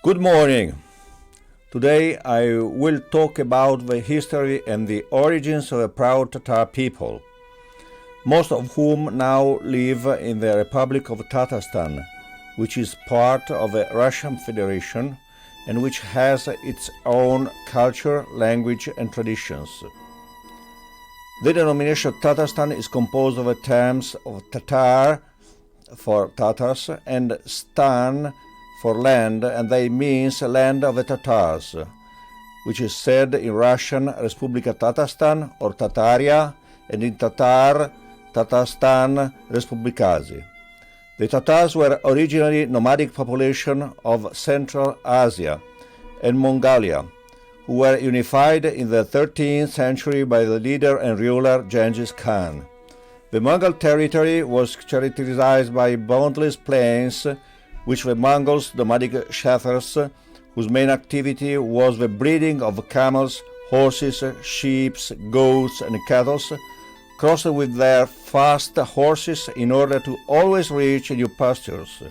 Good morning. Today I will talk about the history and the origins of the proud Tatar people, most of whom now live in the Republic of Tatarstan, which is part of the Russian Federation and which has its own culture, language and traditions. The denomination Tatarstan is composed of the terms of Tatar for Tatars and Stan for land, and they means land of the Tatars, which is said in Russian Republic of Tatarstan or Tataria, and in Tatar, Tatarstan Respublikazi. The Tatars were originally nomadic population of Central Asia and Mongolia, who were unified in the 13th century by the leader and ruler Genghis Khān. The Mongol territory was characterized by boundless plains, which the Mongols, nomadic shepherds, whose main activity was the breeding of camels, horses, sheep, goats and cattle, crossed with their fast horses in order to always reach new pastures.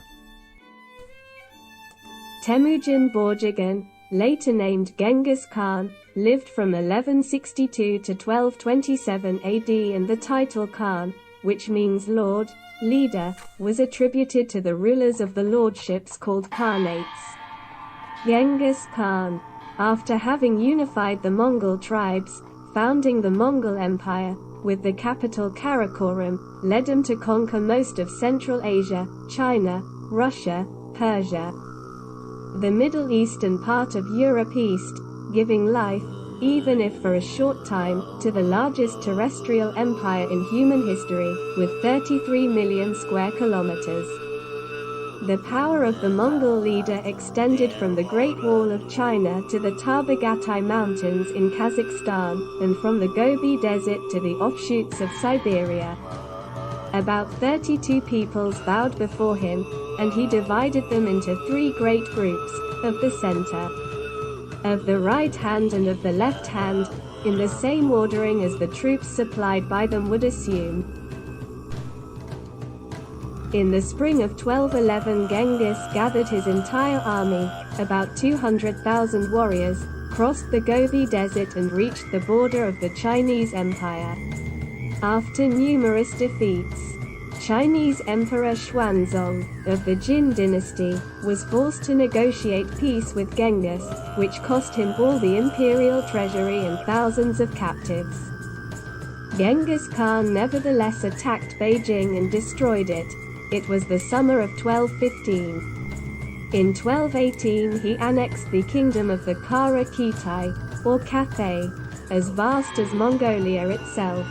Temujin Borjigin, later named Genghis Khan, lived from 1162 to 1227 AD, and the title Khan, which means lord, leader, was attributed to the rulers of the lordships called khanates. Genghis Khan, after having unified the Mongol tribes, founding the Mongol Empire, with the capital Karakorum, led him to conquer most of Central Asia, China, Russia, Persia, the Middle East and part of Europe East, giving life, even if for a short time, to the largest terrestrial empire in human history, with 33 million square kilometers. The power of the Mongol leader extended from the Great Wall of China to the Tarbagatai Mountains in Kazakhstan, and from the Gobi Desert to the offshoots of Siberia. About 32 peoples bowed before him, and he divided them into three great groups, of the center, of the right hand and of the left hand, in the same ordering as the troops supplied by them would assume. In the spring of 1211, Genghis gathered his entire army, about 200,000 warriors, crossed the Gobi Desert and reached the border of the Chinese Empire. After numerous defeats, Chinese Emperor Xuanzong, of the Jin dynasty, was forced to negotiate peace with Genghis, which cost him all the imperial treasury and thousands of captives. Genghis Khan nevertheless attacked Beijing and destroyed it. It was the summer of 1215. In 1218 he annexed the kingdom of the Kara Kitai, or Cathay, as vast as Mongolia itself.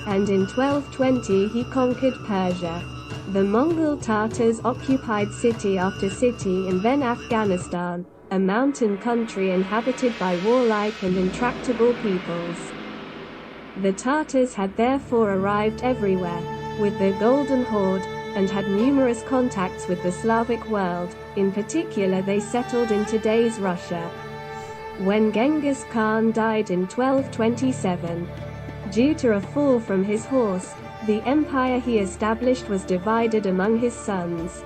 And in 1220 he conquered Persia. The Mongol Tatars occupied city after city and then Afghanistan, a mountain country inhabited by warlike and intractable peoples. The Tatars had therefore arrived everywhere, with the Golden Horde, and had numerous contacts with the Slavic world. In particular, they settled in today's Russia. When Genghis Khan died in 1227, due to a fall from his horse, the empire he established was divided among his sons.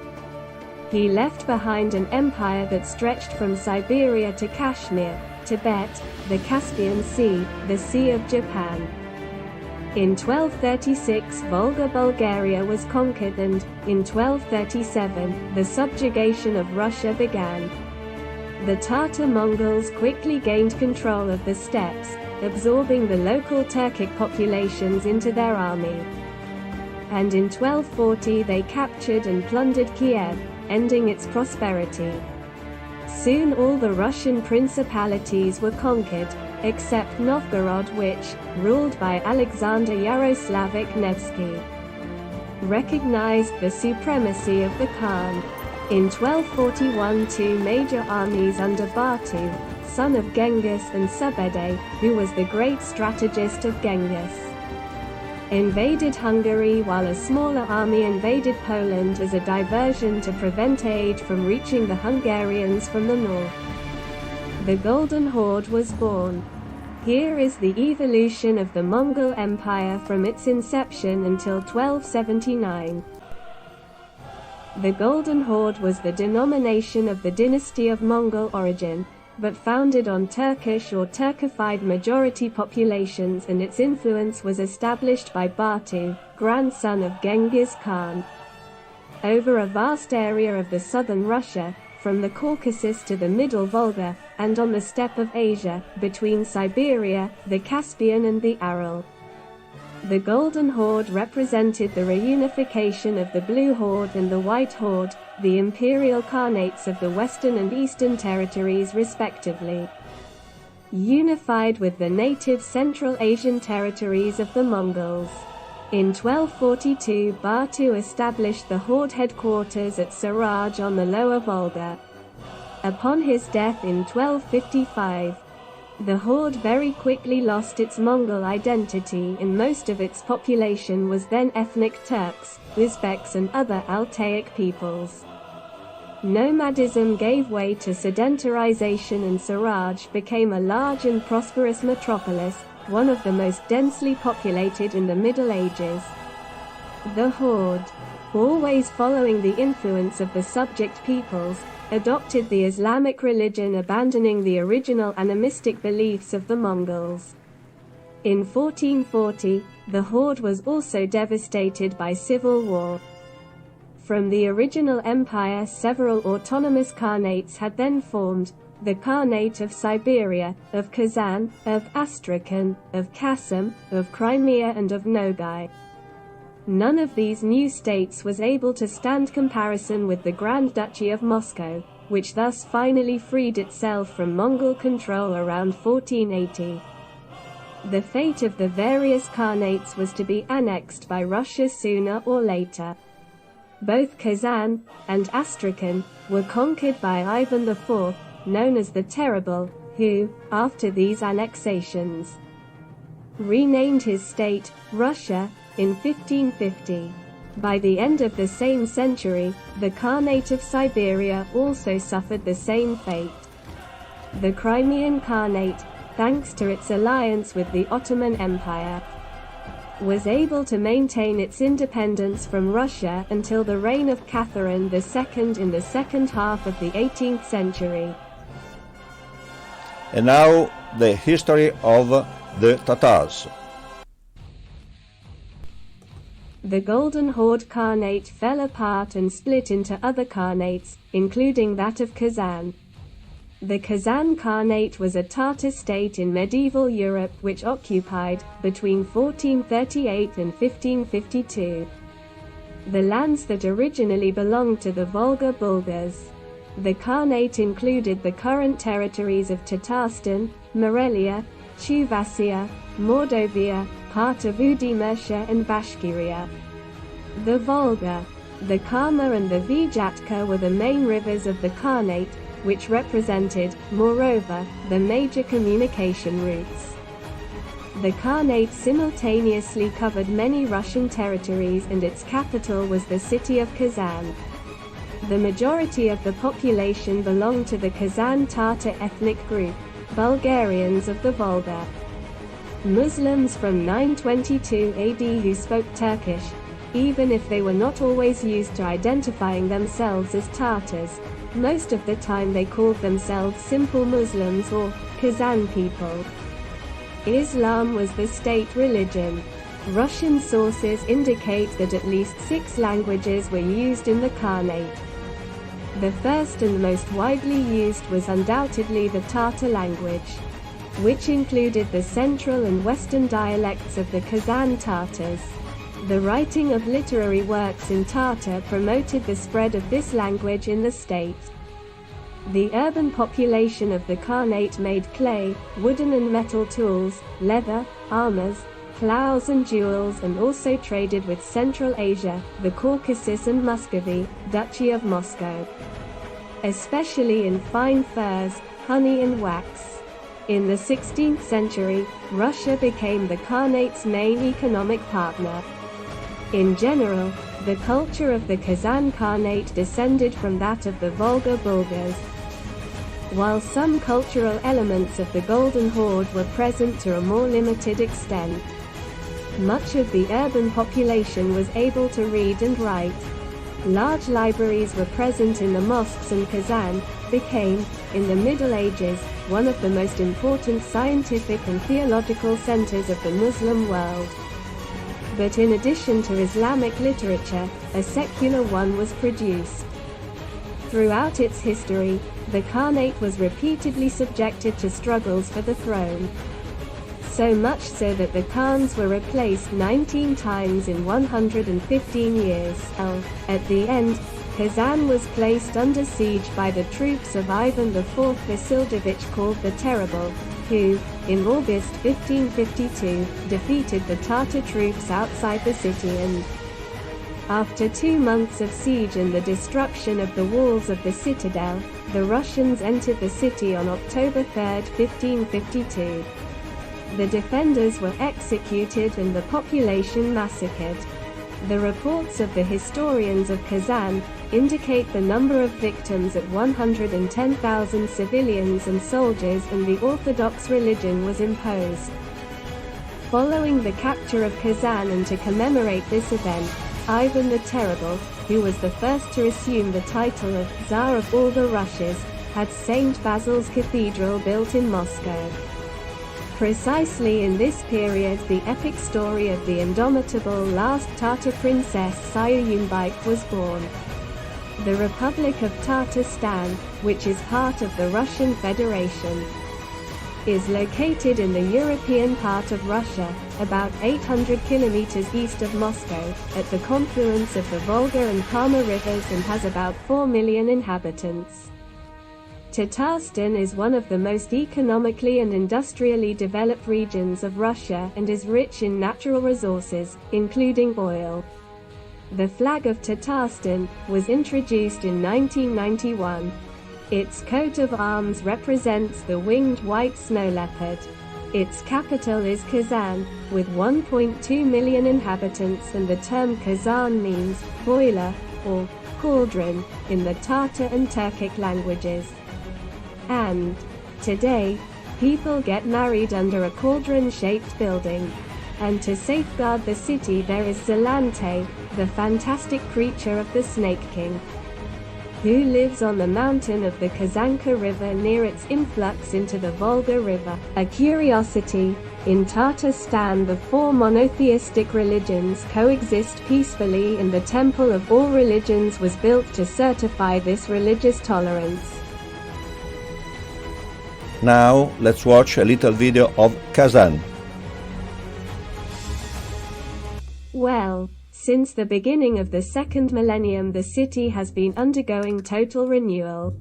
He left behind an empire that stretched from Siberia to Kashmir, Tibet, the Caspian Sea, the Sea of Japan. In 1236 Volga Bulgaria was conquered, and, in 1237, the subjugation of Russia began. The Tatar Mongols quickly gained control of the steppes, absorbing the local Turkic populations into their army. And in 1240 they captured and plundered Kiev, ending its prosperity. Soon all the Russian principalities were conquered, except Novgorod, which, ruled by Alexander Yaroslavich Nevsky, recognized the supremacy of the Khan. In 1241 two major armies under Batu, son of Genghis, and Subedai, who was the great strategist of Genghis, invaded Hungary, while a smaller army invaded Poland as a diversion to prevent aid from reaching the Hungarians from the north. The Golden Horde was born. Here is the evolution of the Mongol Empire from its inception until 1279. The Golden Horde was the denomination of the dynasty of Mongol origin, but founded on Turkish or Turkified majority populations, and its influence was established by Batu, grandson of Genghis Khān. Over a vast area of the southern Russia, from the Caucasus to the Middle Volga, and on the steppe of Asia, between Siberia, the Caspian and the Aral. The Golden Horde represented the reunification of the Blue Horde and the White Horde, the imperial khanates of the western and eastern territories respectively. Unified with the native Central Asian territories of the Mongols. In 1242, Batu established the Horde headquarters at Saraj on the Lower Volga. Upon his death in 1255, the Horde very quickly lost its Mongol identity, and most of its population was then ethnic Turks, Uzbeks and other Altaic peoples. Nomadism gave way to sedentarization, and Saraj became a large and prosperous metropolis, one of the most densely populated in the Middle Ages. The Horde, always following the influence of the subject peoples, adopted the Islamic religion, abandoning the original animistic beliefs of the Mongols. In 1440, the Horde was also devastated by civil war. From the original empire, several autonomous khanates had then formed: the Khanate of Siberia, of Kazan, of Astrakhan, of Kassam, of Crimea and of Nogai. None of these new states was able to stand comparison with the Grand Duchy of Moscow, which thus finally freed itself from Mongol control around 1480. The fate of the various khanates was to be annexed by Russia sooner or later. Both Kazan and Astrakhan were conquered by Ivan IV, known as the Terrible, who, after these annexations, renamed his state Russia in 1550. By the end of the same century, the Khanate of Siberia also suffered the same fate. The Crimean Khanate, thanks to its alliance with the Ottoman Empire, was able to maintain its independence from Russia until the reign of Catherine II in the second half of the 18th century. And now the history of the Tatars. The Golden Horde Khanate fell apart and split into other khanates, including that of Kazan. The Kazan Khanate was a Tatar state in medieval Europe which occupied, between 1438 and 1552, the lands that originally belonged to the Volga Bulgars. The Khanate included the current territories of Tatarstan, Morelia, Chuvassia, Mordovia, part of Udmurtia and Bashkiria. The Volga, the Kama and the Vyatka were the main rivers of the Khanate, which represented, moreover, the major communication routes. The Khanate simultaneously covered many Russian territories, and its capital was the city of Kazan. The majority of the population belonged to the Kazan Tatar ethnic group, Bulgarians of the Volga. Muslims from 922 AD who spoke Turkish, even if they were not always used to identifying themselves as Tatars. Most of the time they called themselves simple Muslims or Kazan people. Islam was the state religion. Russian sources indicate that at least 6 languages were used in the Khanate. The first and most widely used was undoubtedly the Tatar language, which included the central and western dialects of the Kazan Tatars. The writing of literary works in Tatar promoted the spread of this language in the state. The urban population of the Khanate made clay, wooden and metal tools, leather, armors, plows and jewels, and also traded with Central Asia, the Caucasus and Muscovy, Duchy of Moscow, especially in fine furs, honey and wax. In the 16th century, Russia became the Khanate's main economic partner. In general, the culture of the Kazan Khanate descended from that of the Volga Bulgars, while some cultural elements of the Golden Horde were present to a more limited extent. Much of the urban population was able to read and write. Large libraries were present in the mosques, and Kazan became, in the Middle Ages, one of the most important scientific and theological centers of the Muslim world. But in addition to Islamic literature, a secular one was produced. Throughout its history, the Khanate was repeatedly subjected to struggles for the throne. So much so that the Khans were replaced 19 times in 115 years. At the end, Kazan was placed under siege by the troops of Ivan IV Vasildovich called the Terrible, who, in August 1552, defeated the Tatar troops outside the city and, after 2 months of siege and the destruction of the walls of the citadel, the Russians entered the city on October 3, 1552. The defenders were executed and the population massacred. The reports of the historians of Kazan indicate the number of victims at 110,000 civilians and soldiers, and the Orthodox religion was imposed. Following the capture of Kazan and to commemorate this event, Ivan the Terrible, who was the first to assume the title of Tsar of all the Russias, had St. Basil's Cathedral built in Moscow. Precisely in this period the epic story of the indomitable last Tatar princess Syuyumbike was born. The Republic of Tatarstan, which is part of the Russian Federation, is located in the European part of Russia, about 800 kilometers east of Moscow, at the confluence of the Volga and Kama rivers, and has about 4 million inhabitants. Tatarstan is one of the most economically and industrially developed regions of Russia and is rich in natural resources, including oil. The flag of Tatarstan was introduced in 1991. Its coat of arms represents the winged white snow leopard. Its capital is Kazan, with 1.2 million inhabitants, and the term Kazan means boiler or cauldron in the Tatar and Turkic languages. And today, people get married under a cauldron-shaped building. And to safeguard the city there is Zalante, the fantastic creature of the Snake King, who lives on the mountain of the Kazanka River near its influx into the Volga River. A curiosity, in Tatarstan the 4 monotheistic religions coexist peacefully, and the Temple of all religions was built to certify this religious tolerance. Now let's watch a little video of Kazan. Well, since the beginning of the second millennium the city has been undergoing total renewal.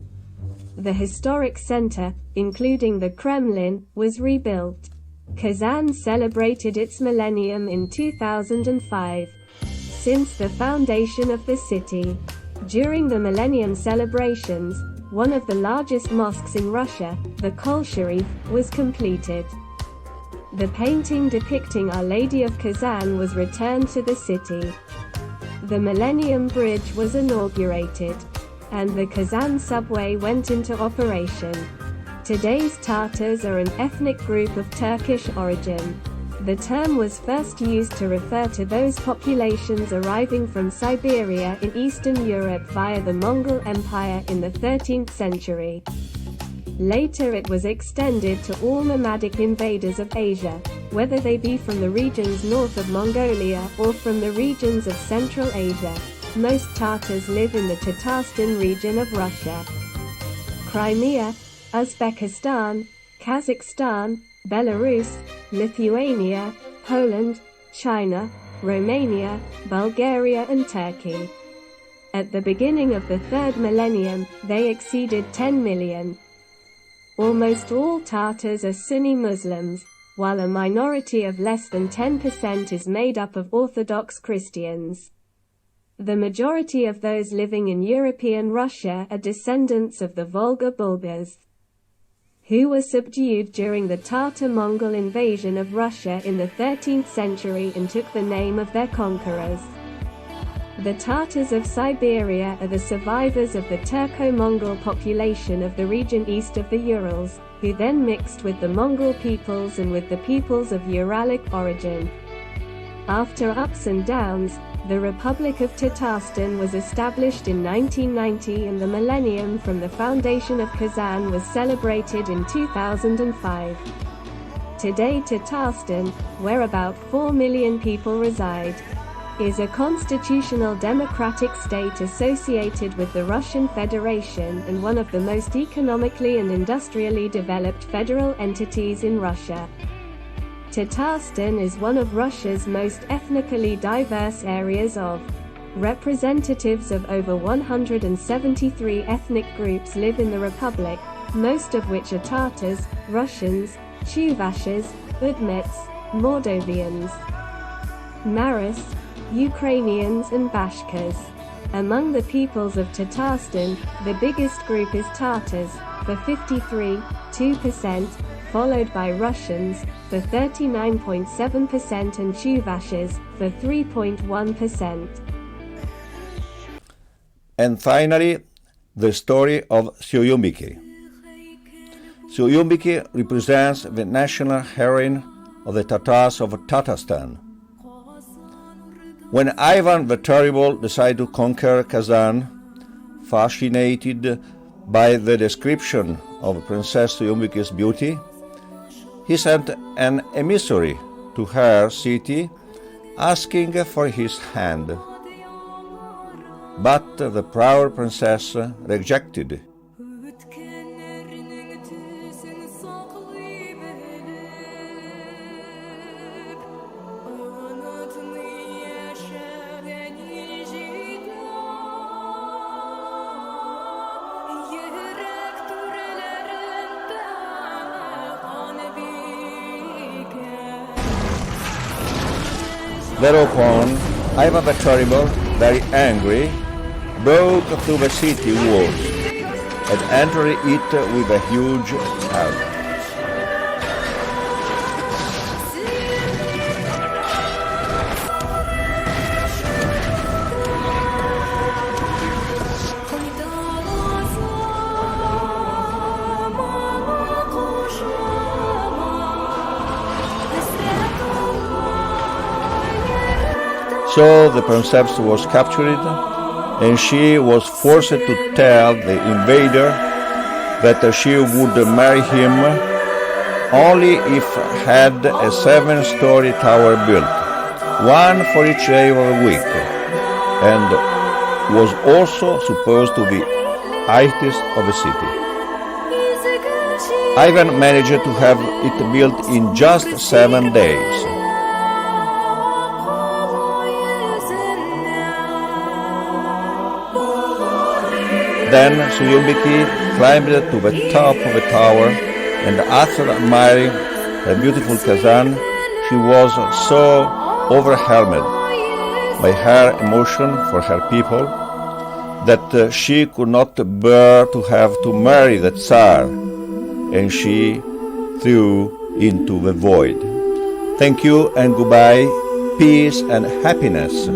The historic center, including the Kremlin, was rebuilt. Kazan celebrated its millennium in 2005. Since the foundation of the city, during the millennium celebrations, one of the largest mosques in Russia, the Kol Sharif, was completed. The painting depicting Our Lady of Kazan was returned to the city. The Millennium Bridge was inaugurated, and the Kazan subway went into operation. Today's Tatars are an ethnic group of Turkish origin. The term was first used to refer to those populations arriving from Siberia in Eastern Europe via the Mongol Empire in the 13th century. Later it was extended to all nomadic invaders of Asia, whether they be from the regions north of Mongolia or from the regions of Central Asia. Most Tatars live in the Tatarstan region of Russia. Crimea, Uzbekistan, Kazakhstan, Belarus, Lithuania, Poland, China, Romania, Bulgaria and Turkey. At the beginning of the third millennium, they exceeded 10 million. Almost all Tatars are Sunni Muslims, while a minority of less than 10% is made up of Orthodox Christians. The majority of those living in European Russia are descendants of the Volga Bulgars, who were subdued during the Tatar-Mongol invasion of Russia in the 13th century and took the name of their conquerors. The Tatars of Siberia are the survivors of the Turco-Mongol population of the region east of the Urals, who then mixed with the Mongol peoples and with the peoples of Uralic origin. After ups and downs, The Republic of Tatarstan was established in 1990 and the millennium from the foundation of Kazan was celebrated in 2005. Today Tatarstan, where about 4 million people reside, is a constitutional democratic state associated with the Russian Federation and one of the most economically and industrially developed federal entities in Russia. Tatarstan is one of Russia's most ethnically diverse areas of. Representatives of over 173 ethnic groups live in the republic, most of which are Tatars, Russians, Chuvashes, Udmurts, Moldovians, Maras, Ukrainians and Bashkirs. Among the peoples of Tatarstan, the biggest group is Tatars, for 53.2%, followed by Russians, for 39.7% and Chuvashes, for 3.1%. And finally, the story of Syuyumbike. Syuyumbike represents the national heroine of the Tatars of Tatarstan. When Ivan the Terrible decided to conquer Kazan, fascinated by the description of Princess Syuyumbike's beauty, he sent an emissary to her city asking for his hand. But the proud princess rejected. Thereupon, Ivan the Terrible, very angry, broke through the city walls and entered it with a huge army. So the princess was captured, and she was forced to tell the invader that she would marry him only if had a 7-story tower built, one for each day of the week, and was also supposed to be highest of the city. Ivan managed to have it built in just 7 days. Then Syuyumbike climbed to the top of the tower, and after admiring the beautiful Kazan, she was so overwhelmed by her emotion for her people that she could not bear to have to marry the Tsar, and she threw into the void. Thank you and goodbye, peace and happiness.